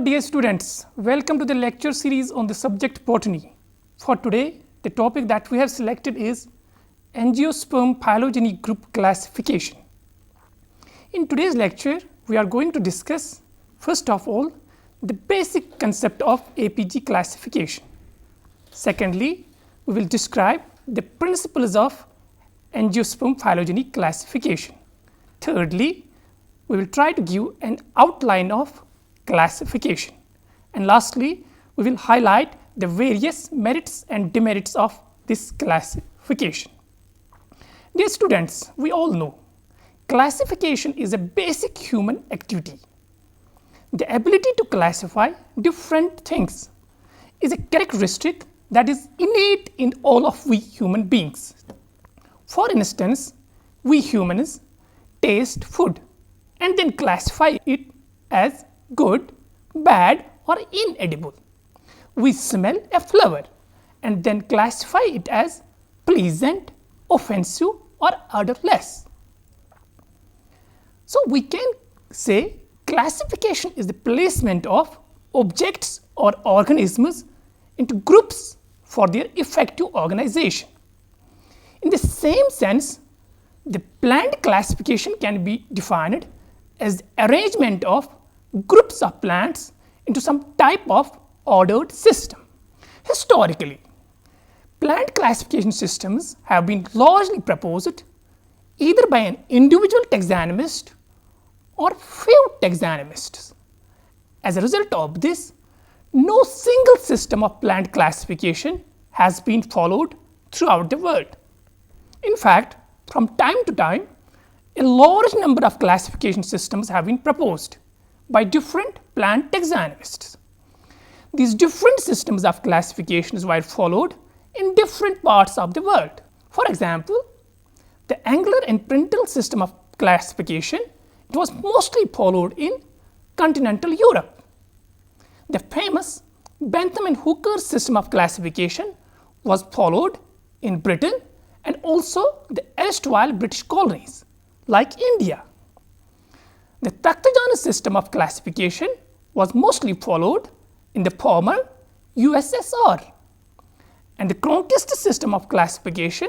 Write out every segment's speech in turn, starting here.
dear students, welcome to the lecture series on the subject botany. For today, the topic that we have selected is Angiosperm phylogeny group classification. In today's lecture, we are going to discuss first of all the basic concept of APG classification. Secondly, we will describe the principles of Angiosperm phylogeny classification. Thirdly, we will try to give an outline of classification. And lastly, we will highlight the various merits and demerits of this classification. Dear students, we all know classification is a basic human activity. The ability to classify different things is a characteristic that is innate in all of we human beings. For instance, we humans taste food and then classify it as good, bad or inedible. We smell a flower and then classify it as pleasant, offensive or odorless. So, we can say classification is the placement of objects or organisms into groups for their effective organization. In the same sense, the plant classification can be defined as the arrangement of groups of plants into some type of ordered system. Historically, plant classification systems have been largely proposed either by an individual taxonomist or few taxonomists. As a result of this, no single system of plant classification has been followed throughout the world. In fact, from time to time, a large number of classification systems have been proposed by different plant taxonomists. These different systems of classifications were followed in different parts of the world. For example, the angular and Prindle system of classification was mostly followed in continental Europe. The famous Bentham and Hooker system of classification was followed in Britain and also the erstwhile British colonies like India. The Takhtajan system of classification was mostly followed in the former USSR, and the Cronquist system of classification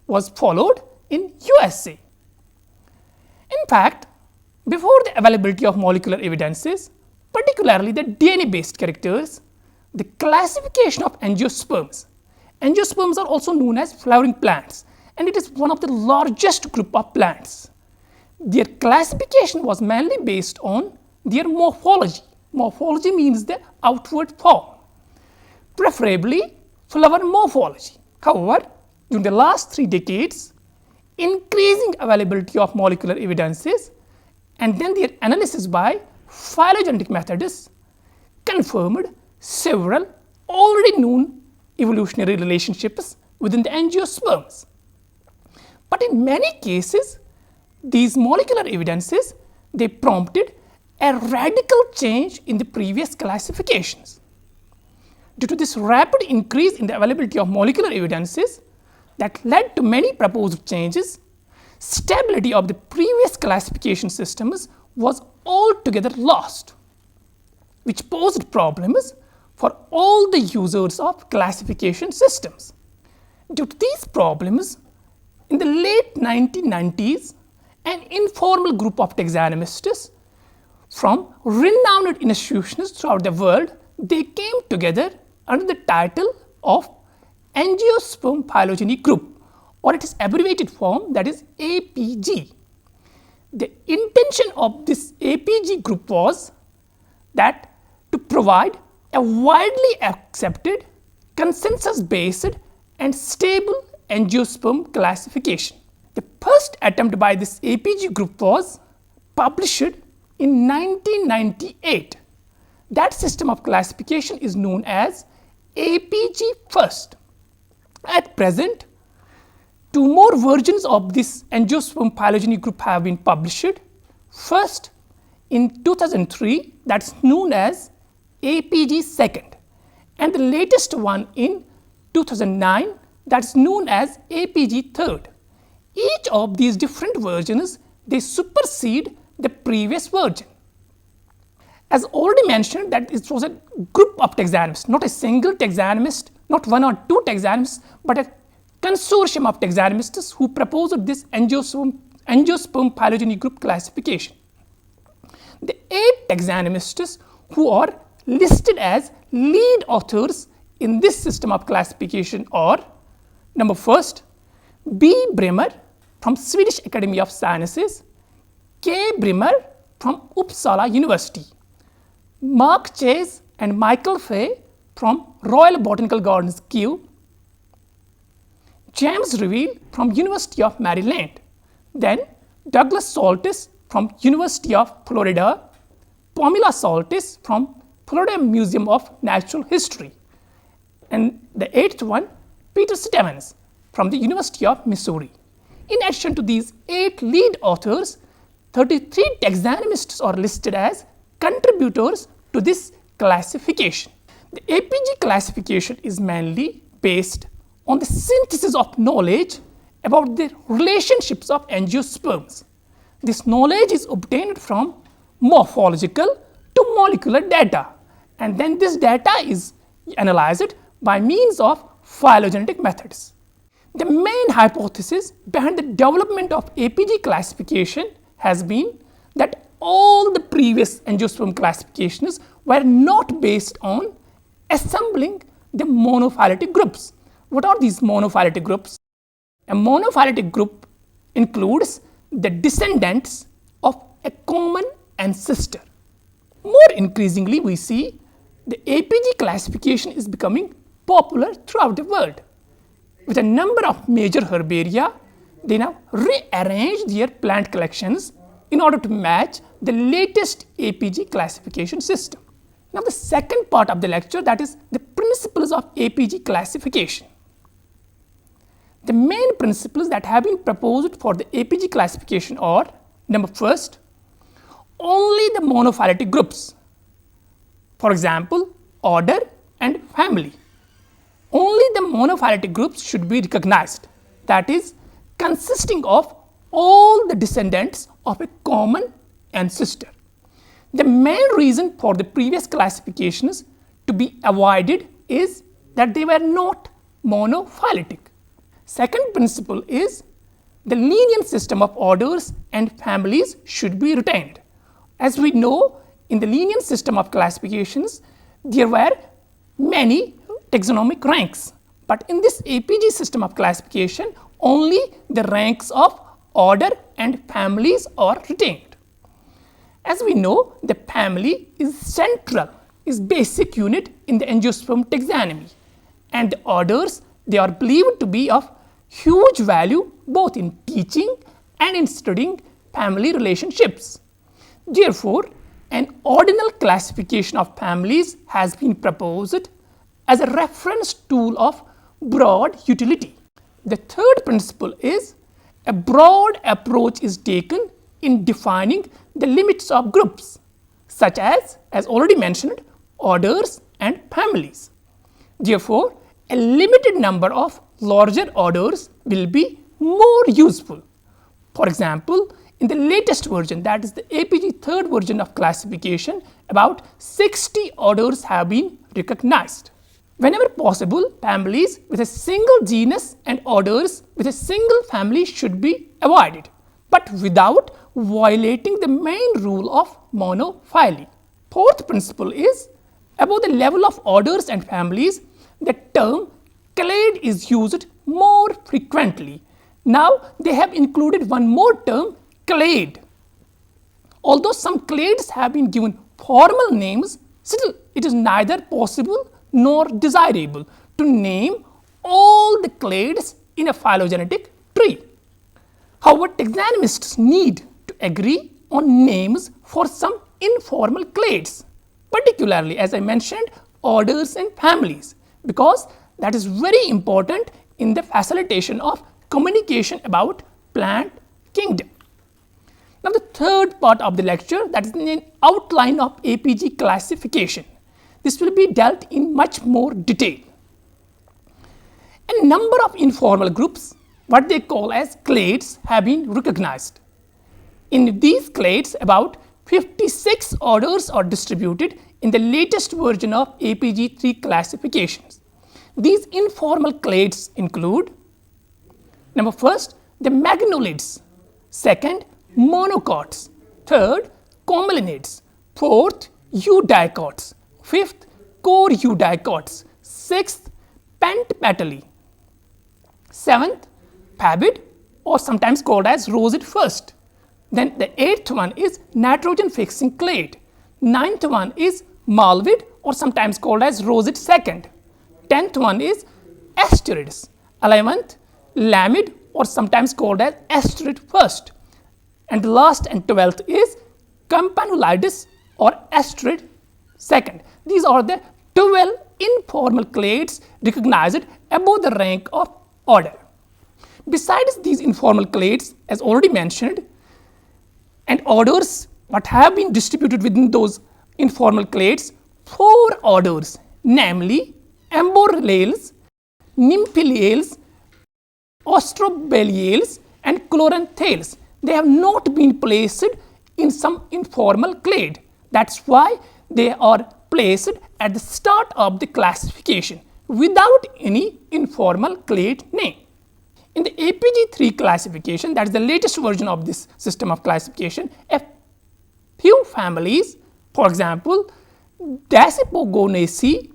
was followed in USA. In fact, before the availability of molecular evidences, particularly the DNA-based characters, the classification of angiosperms. Angiosperms are also known as flowering plants, and it is one of the largest group of plants. Their classification was mainly based on their morphology. Morphology means the outward form, preferably flower morphology. However, during the last 3 decades, increasing availability of molecular evidences and then their analysis by phylogenetic methods confirmed several already known evolutionary relationships within the angiosperms. But in many cases, these molecular evidences, they prompted a radical change in the previous classifications. Due to this rapid increase in the availability of molecular evidences that led to many proposed changes, stability of the previous classification systems was altogether lost, which posed problems for all the users of classification systems. Due to these problems, in the late 1990s, an informal group of taxonomists from renowned institutions throughout the world, they came together under the title of Angiosperm phylogeny group, or its abbreviated form, that is APG. The intention of this APG group was that to provide a widely accepted, consensus-based and stable angiosperm classification. The first attempt by this APG group was published in 1998. That system of classification is known as APG First. At present, 2 more versions of this angiosperm phylogeny group have been published. First, in 2003, that's known as APG Second, and the latest one in 2009, that's known as APG Third. Each of these different versions, they supersede the previous version. As already mentioned, that it was a group of taxonomists, not a single taxonomist, not one or two taxonomists, but a consortium of taxonomists who proposed this angiosperm phylogeny group classification. The 8 taxonomists who are listed as lead authors in this system of classification are: number first, B. Brimmer from Swedish Academy of Sciences, K. Brimmer from Uppsala University, Mark Chase and Michael Fay from Royal Botanical Gardens, Kew, James Reveal from University of Maryland, then Douglas Saltis from University of Florida, Pamela Saltis from Florida Museum of Natural History, and the 8th one, Peter Stevens from the University of Missouri. In addition to these 8 lead authors, 33 taxonomists are listed as contributors to this classification. The APG classification is mainly based on the synthesis of knowledge about the relationships of angiosperms. This knowledge is obtained from morphological to molecular data, and then this data is analyzed by means of phylogenetic methods. The main hypothesis behind the development of APG classification has been that all the previous angiosperm classifications were not based on assembling the monophyletic groups. What are these monophyletic groups? A monophyletic group includes the descendants of a common ancestor. More increasingly, we see the APG classification is becoming popular throughout the world. With a number of major herbaria, they now rearrange their plant collections in order to match the latest APG classification system. Now, the second part of the lecture, that is the principles of APG classification. The main principles that have been proposed for the APG classification are: number first, only the monophyletic groups, for example, order and family. Only the monophyletic groups should be recognized, that is, consisting of all the descendants of a common ancestor. The main reason for the previous classifications to be avoided is that they were not monophyletic. Second principle is the lineal system of orders and families should be retained. As we know, in the lineal system of classifications, there were many taxonomic ranks, but in this APG system of classification, only the ranks of order and families are retained. As we know, the family is central, is basic unit in the angiosperm taxonomy, and the orders, they are believed to be of huge value both in teaching and in studying family relationships. Therefore, an ordinal classification of families has been proposed as a reference tool of broad utility. The third principle is a broad approach is taken in defining the limits of groups, such as already mentioned, orders and families. Therefore, a limited number of larger orders will be more useful. For example, in the latest version, that is the APG third version of classification, about 60 orders have been recognized. Whenever possible, families with a single genus and orders with a single family should be avoided, but without violating the main rule of monophyly. Fourth principle is, above the level of orders and families, the term clade is used more frequently. Now, they have included one more term, clade. Although some clades have been given formal names, still it is neither possible nor desirable to name all the clades in a phylogenetic tree. However, taxonomists need to agree on names for some informal clades, particularly, as I mentioned, orders and families, because that is very important in the facilitation of communication about plant kingdom. Now, the third part of the lecture, that is an outline of APG classification. This will be dealt in much more detail. A number of informal groups, what they call as clades, have been recognized. In these clades, about 56 orders are distributed in the latest version of APG3 classifications. These informal clades include: number first, the magnolids; second, monocots; third, commelinids; fourth, eudicots; fifth, core eudicots; sixth, pentapetalae; seventh, phabid, or sometimes called as roseate first. Then the eighth one is nitrogen fixing clade. Ninth one is malvid, or sometimes called as roseate second. 10th one is asterids. 11th, lamid, or sometimes called as asterid first. And the last and 12th is campanulidis, or asterid second. These are the 12 informal clades recognized above the rank of order. Besides these informal clades, as already mentioned, and orders what have been distributed within those informal clades, 4 orders, namely Amborales, Nymphaliales, Ostrobeliales, and Chloranthales, they have not been placed in some informal clade. That's why they are placed at the start of the classification without any informal clade name. In the APG3 classification, that is the latest version of this system of classification, a few families, for example, Dasypogonaceae,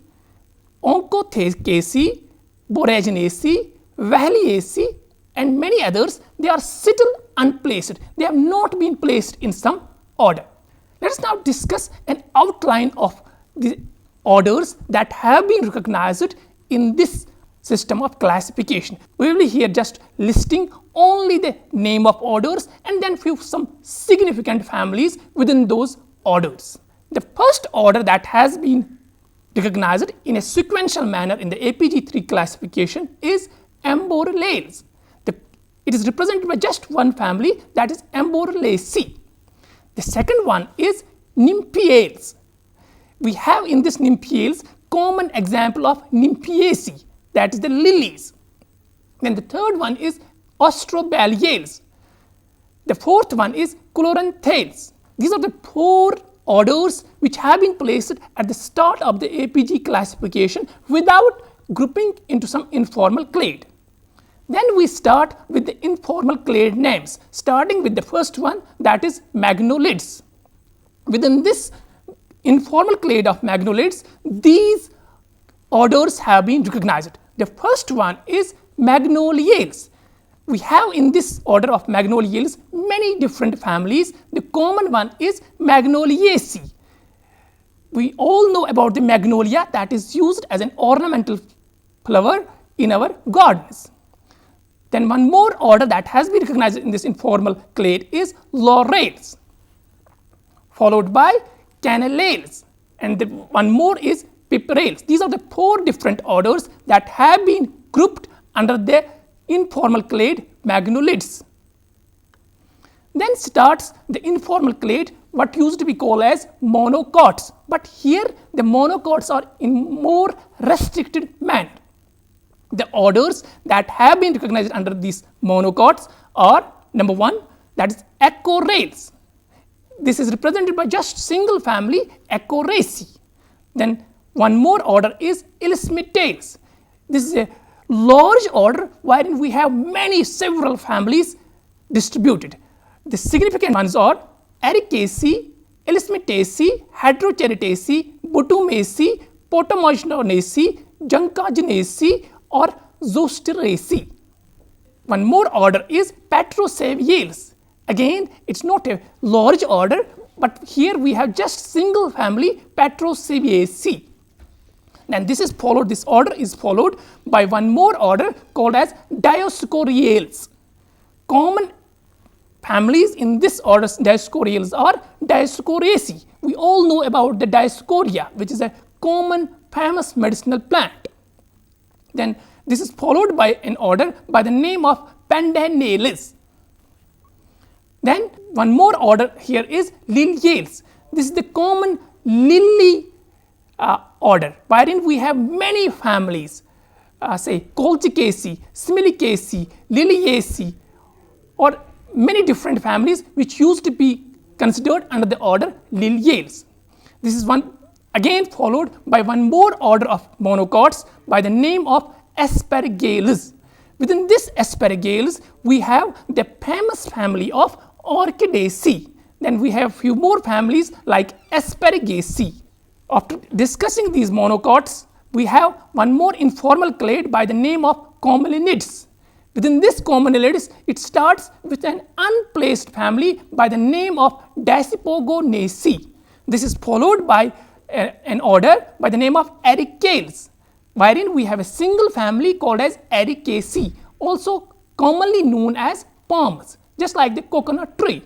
Onchothecaceae, Boraginaceae, Valiaceae, and many others, they are still unplaced. They have not been placed in some order. Let us now discuss an outline of the orders that have been recognized in this system of classification. We will be here just listing only the name of orders and then some significant families within those orders. The first order that has been recognized in a sequential manner in the APG3 classification is Amborales. It is represented by just one family, that is Amboralaceae. The second one is Nymphaeales. We have in this Nymphaeales common example of Nymphaeaceae, that is the lilies. Then the third one is Ostrobeliales. The fourth one is Chloranthales. These are the 4 orders which have been placed at the start of the APG classification without grouping into some informal clade. Then we start with the informal clade names, starting with the first one, that is magnolids. Within this informal clade of magnolids, these orders have been recognized. The first one is Magnoliales. We have in this order of Magnoliales many different families. The common one is Magnoliaceae. We all know about the magnolia that is used as an ornamental flower in our gardens. Then one more order that has been recognized in this informal clade is Laurels, followed by Cannelales, and one more is Piperales. These are the 4 different orders that have been grouped under the informal clade Magnolids. Then starts the informal clade, what used to be called as monocots, but here the monocots are in more restricted manner. The orders that have been recognized under these monocots are: number 1, that is Acorales. This is represented by just single family Acoraceae. Then one more order is Elismetaales. This is a large order wherein we have several families distributed. The significant ones are Ericaceae, Elismetaceae, Heterocheritaceae, Botumaceae, Potamogenaceae, Juncaginaceae, or Zosteraceae. One more order is Petrosaviales. Again, it is not a large order, but here we have just single family Petrosaviaceae. And this order is followed by one more order called as Dioscoriales. Common families in this order Dioscoriales are Dioscoraceae. We all know about the Dioscorea, which is a common famous medicinal plant. Then this is followed by an order by the name of Pandanales. Then one more order here is Liliales. This is the common lily order, wherein we have many families, say Colchicaceae, Similicaceae, Liliaceae, or many different families which used to be considered under the order Liliales. This is one again followed by one more order of monocots by the name of Aspergillus. Within this Aspergillus, we have the famous family of Orchidaceae. Then we have few more families like Aspergaceae. After discussing these monocots, we have one more informal clade by the name of Commelinids. Within this Commelinids, it starts with an unplaced family by the name of Dasypogonaceae. This is followed by an order by the name of Ericales, wherein we have a single family called as Ericaceae, also commonly known as palms, just like the coconut tree.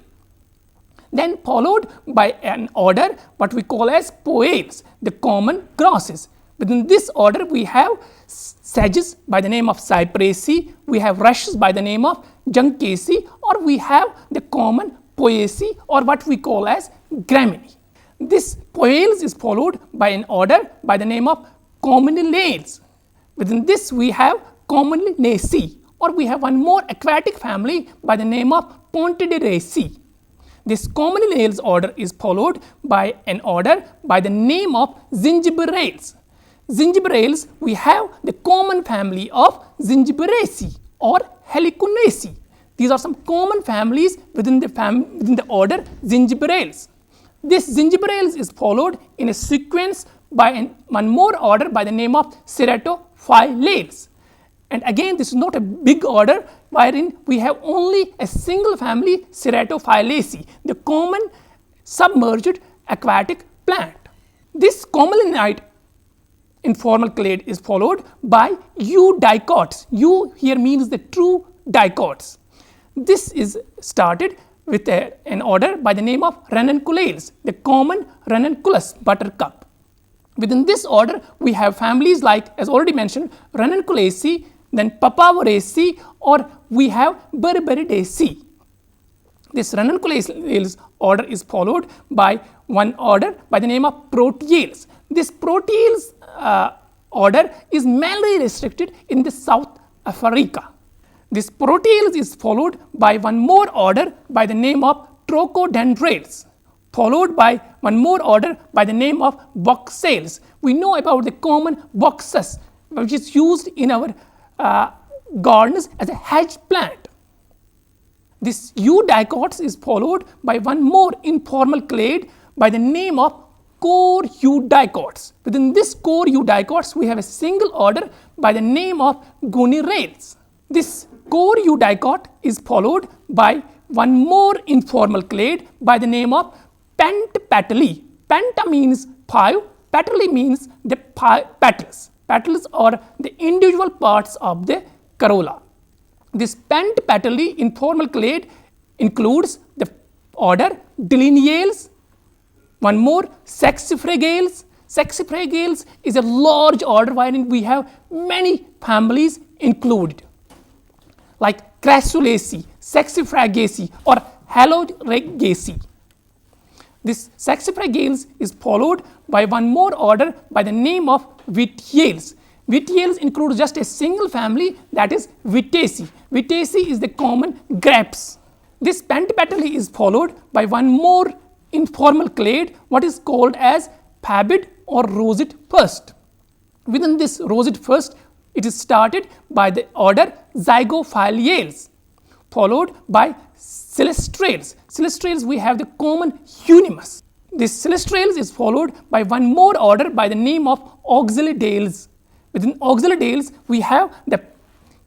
Then followed by an order what we call as Poales, the common grasses. Within this order, we have sedges by the name of Cyperaceae, we have rushes by the name of Juncaceae, or we have the common Poaceae, or what we call as Gramineae. This Poales is followed by an order by the name of Communales. Within this, we have Communinaceae, or we have one more aquatic family by the name of Pontideraceae. This Communales order is followed by an order by the name of Zingiberales. Zingiberales, we have the common family of Zingiberaceae or Heliconaceae. These are some common families within the order Zingiberales. This Zingiberales is followed in a sequence by one more order by the name of Ceratophyllales. And again, this is not a big order wherein we have only a single family, Ceratophyllaceae, the common submerged aquatic plant. This commelinite informal clade is followed by eudicots. Eu here means the true dicots. This is started with an order by the name of Ranunculales, the common Ranunculus buttercup. Within this order, we have families like, as already mentioned, Ranunculaceae, then Papaveraceae, or we have Berberidaceae. This Ranunculales order is followed by one order by the name of Proteales. This Proteales order is mainly restricted in the South Africa. This Proteales is followed by one more order by the name of Trochodendrales, followed by one more order by the name of Boxales. We know about the common boxus, which is used in our gardens as a hedge plant. This eudicots is followed by one more informal clade by the name of core eudicots. Within this core eudicots, we have a single order by the name of Gonirales. This core eudicot is followed by one more informal clade by the name of Pentapetalae. Penta means 5, petalae means the petals. Petals are the individual parts of the corolla. This Pentapetalae informal clade includes the order Delineales, one more Saxifragales. Saxifragales is a large order wherein we have many families included, like Crassulaceae, Saxifragaceae, or Haloragaceae. This Saxifragales is followed by one more order by the name of Vitiales. Vitiales includes just a single family, that is Vitaceae. Vitaceae is the common grapes. This Pentapetalae is followed by one more informal clade, what is called as Fabid or Roset first. Within this Roset first, it is started by the order Zygophyllales, followed by Celestrales. Celestrales, we have the common Unimus. This Celestrales is followed by one more order by the name of Oxalidales. Within Oxalidales, we have the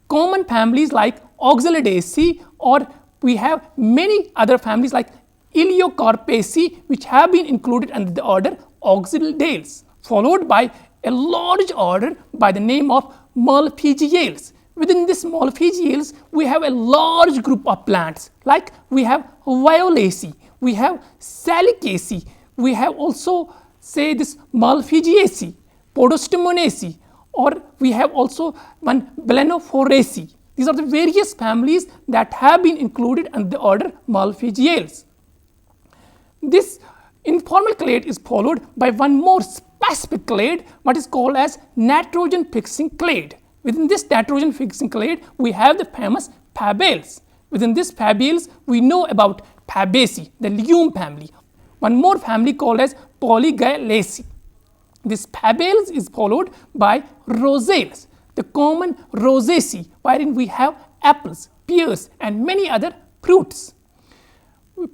common families like Oxalidaceae, or we have many other families like Iliocarpaceae, which have been included under the order Oxalidales, followed by a large order by the name of Malpighiales. Within this Malpighiales, we have a large group of plants, like we have Violaceae, we have Salicaceae, we have also say this Malpighiaceae, Podostomonaceae, or we have also one Blenophoraceae. These are the various families that have been included under the order Malpighiales. This informal clade is followed by one more specific clade, what is called as nitrogen fixing clade. Within this nitrogen fixing clade, we have the famous Fabales. Within this Fabales, we know about Fabaceae, the legume family. One more family called as Polygalaceae. This Fabales is followed by Rosales, the common Rosaceae, wherein we have apples, pears and many other fruits.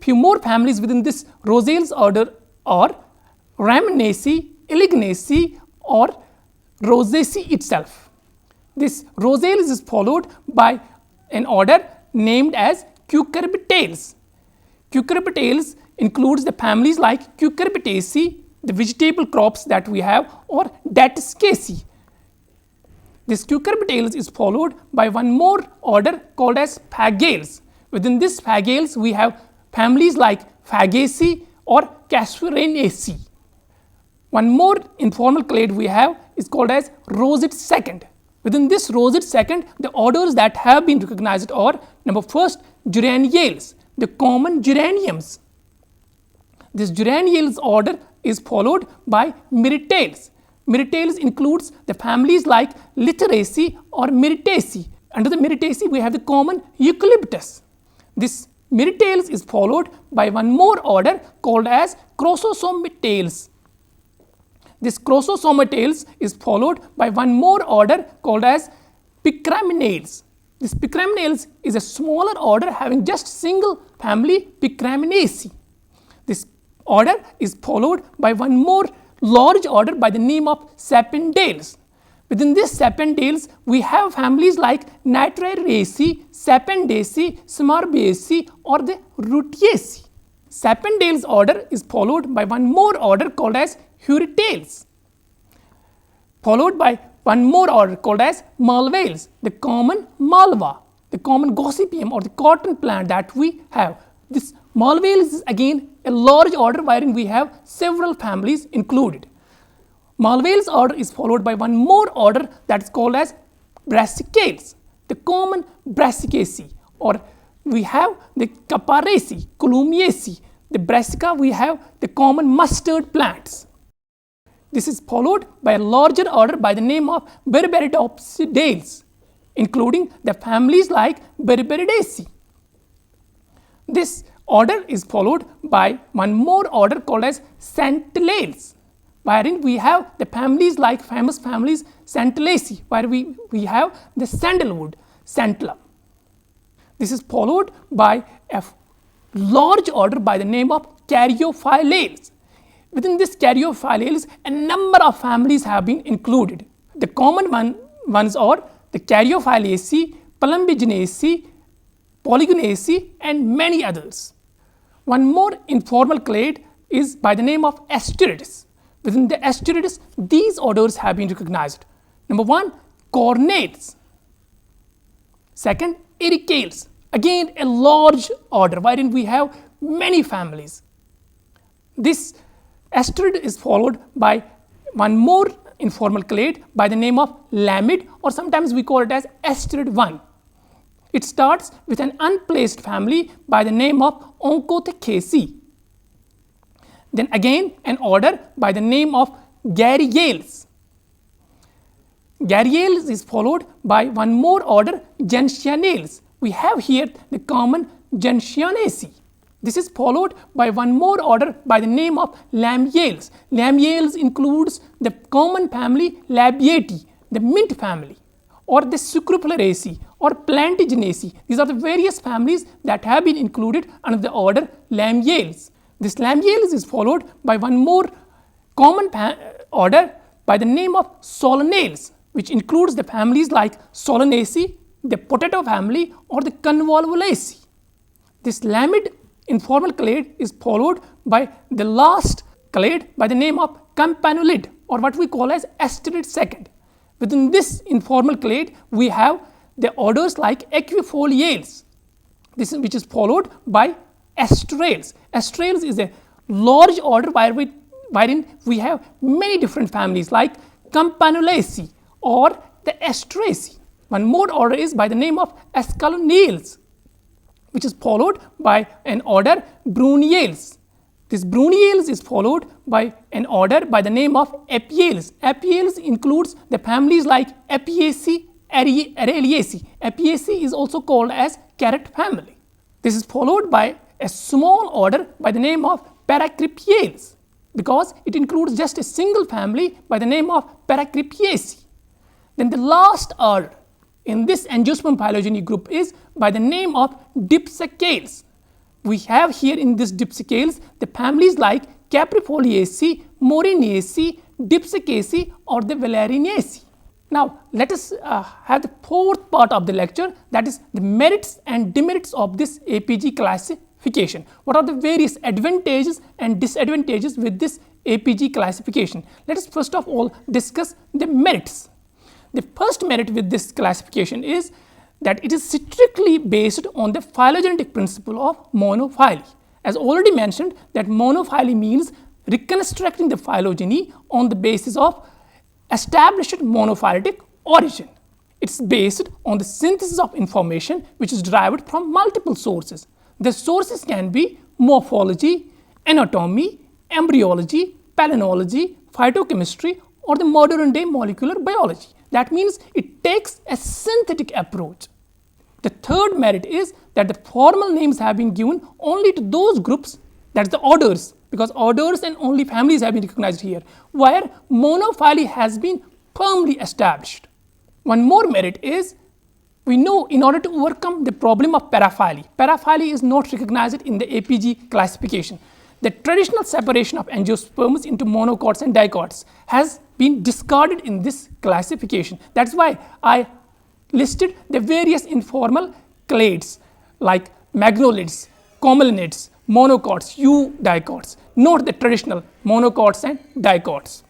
Few more families within this Rosales order are Raminaceae, Elaeagnaceae or Rosaceae itself. This Rosales is followed by an order named as Cucurbitales. Cucurbitales includes the families like Cucurbitaceae, the vegetable crops that we have, or Datiscaceae. This Cucurbitales is followed by one more order called as Phagales. Within this Phagales we have families like Fagaceae or Casuarinaceae. One more informal clade we have is called as Roset second. Within this Roset second, the orders that have been recognized are: number first, Geraniales, the common geraniums. This Geraniales order is followed by Myrtales. Myrtales includes the families like Litheraceae or Myrtaceae. Under the Myrtaceae we have the common Eucalyptus. This Myrtales is followed by one more order called as Chrysosomatales. This Chrysosomatales is followed by one more order called as Picraminales. This Picraminales is a smaller order having just single family, Picraminaceae. This order is followed by one more large order by the name of Sapindales. Within this Sapindales, we have families like Nitriraceae, Sapendaceae, Smarbaceae or the Rutiaceae. Sapindales order is followed by one more order called as Heuritales, followed by one more order called as Malvales, the common Malva, the common Gossypium or the cotton plant that we have. This Malvales is again a large order wherein we have several families included. Malvales order is followed by one more order that is called as Brassicales, the common Brassicaceae, or we have the Caparaceae, Columiaceae. The Brassica we have the common mustard plants. This is followed by a larger order by the name of Berberidopsidales, including the families like Berberidaceae. This order is followed by one more order called as Centellales, wherein we have the families like famous families Santallaceae, where we have the sandalwood, Santalum. This is followed by a large order by the name of Caryophyllales. Within this Caryophyllales, a number of families have been included. The common ones are the Caryophyllaceae, Palumbiginaceae, Polygonaceae and many others. One more informal clade is by the name of Asterides. Within the Asterides, these orders have been recognized. Number one, Cornates. Second, Ericales. Again a large order wherein we have many families. This Asterid is followed by one more informal clade by the name of Lamid, or sometimes we call it as Asterid 1. It starts with an unplaced family by the name of Onchothecaceae. Then again an order by the name of Garrigales. Garrigales is followed by one more order, Gentianales. We have here the common Gentianaceae. This is followed by one more order by the name of Lamiales. Lamiales includes the common family Labiatae, the mint family, or the Sucrupularaceae or Plantagenaceae. These are the various families that have been included under the order Lamiales. This Lamiales is followed by one more common order by the name of Solanales, which includes the families like Solanaceae, the potato family or the Convolvulaceae. This Lamid informal clade is followed by the last clade by the name of Campanulid, or what we call as Asterid second. Within this informal clade we have the orders like Equifoliales, which is followed by Astrales. Astrales is a large order wherein we have many different families like Campanulaceae or the Astraceae. One more order is by the name of Ascalonales, which is followed by an order Bruniales. This Bruniales is followed by an order by the name of Apiales. Apiales includes the families like Apiaceae, Araliaceae. Apiaceae is also called as carrot family. This is followed by a small order by the name of Paracryphiales, because it includes just a single family by the name of Paracryphiaceae. Then the last order in this Angiosperm phylogeny group is by the name of Dipsacales. We have here in this Dipsacales the families like Caprifoliaceae, Morinaceae, Dipsacaceae or the Valerianaceae. Now, let us have the fourth part of the lecture, that is the merits and demerits of this APG classification. What are the various advantages and disadvantages with this APG classification? Let us first of all discuss the merits. The first merit with this classification is that it is strictly based on the phylogenetic principle of monophyly. As already mentioned, that monophyly means reconstructing the phylogeny on the basis of established monophyletic origin. It is based on the synthesis of information which is derived from multiple sources. The sources can be morphology, anatomy, embryology, palynology, phytochemistry or the modern day molecular biology. That means it takes a synthetic approach. The third merit is that the formal names have been given only to those groups, that is the orders, because orders and only families have been recognized here, where monophyly has been firmly established. One more merit is, we know in order to overcome the problem of paraphyly is not recognized in the APG classification. The traditional separation of angiosperms into monocots and dicots has been discarded in this classification. That's why I listed the various informal clades like magnolids, commelinids, monocots, eudicots, not the traditional monocots and dicots.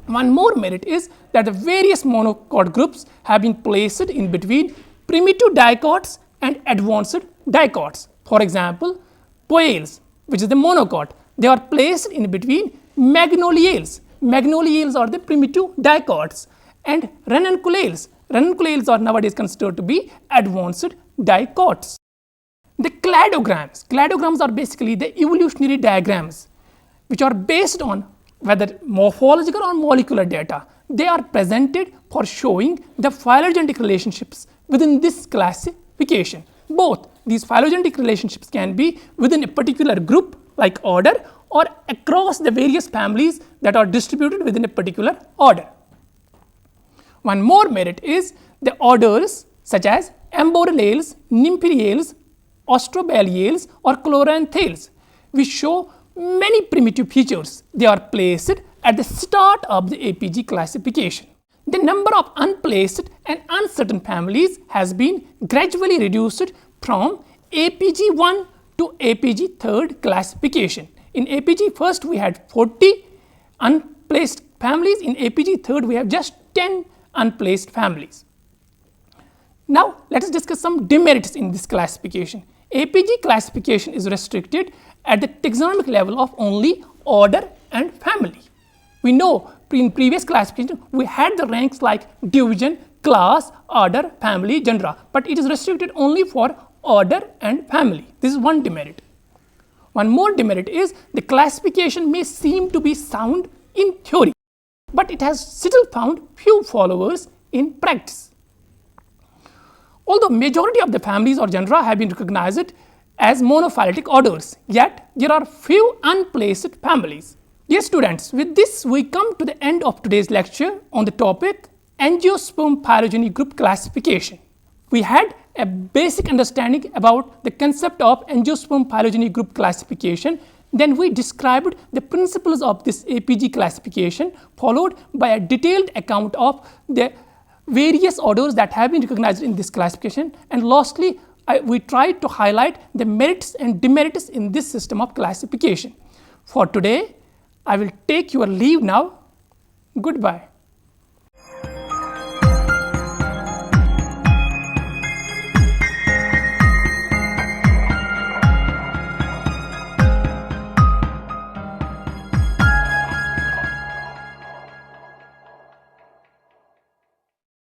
One more merit is that the various monocot groups have been placed in between primitive dicots and advanced dicots. For example, Poales, which is the monocot, they are placed in between Magnoliales. Magnoliales are the primitive dicots, and Ranunculales. Ranunculales are nowadays considered to be advanced dicots. The cladograms are basically the evolutionary diagrams which are based on whether morphological or molecular data. They are presented for showing the phylogenetic relationships within this classification. Both these phylogenetic relationships can be within a particular group like order or across the various families that are distributed within a particular order. One more merit is the orders such as Amborellales, Nympheriales, Ostrobaliales or Chloranthales, which show many primitive features. They are placed at the start of the APG classification. The number of unplaced and uncertain families has been gradually reduced from APG 1 to APG 3rd classification. In APG first we had 40 unplaced families, in APG 3rd we have just 10 unplaced families. Now let us discuss some demerits in this classification. APG classification is restricted at the taxonomic level of only order and family. We know in previous classification we had the ranks like division, class, order, family, genera, but it is restricted only for order and family. This is one demerit. One more demerit is the classification may seem to be sound in theory, but it has still found few followers in practice. Although majority of the families or genera have been recognized as monophyletic orders, yet there are few unplaced families. Dear students, with this we come to the end of today's lecture on the topic Angiosperm phylogeny group classification. We had a basic understanding about the concept of Angiosperm phylogeny group classification. Then we described the principles of this APG classification, followed by a detailed account of the various orders that have been recognized in this classification, and lastly we tried to highlight the merits and demerits in this system of classification. For today, I will take your leave now. Goodbye.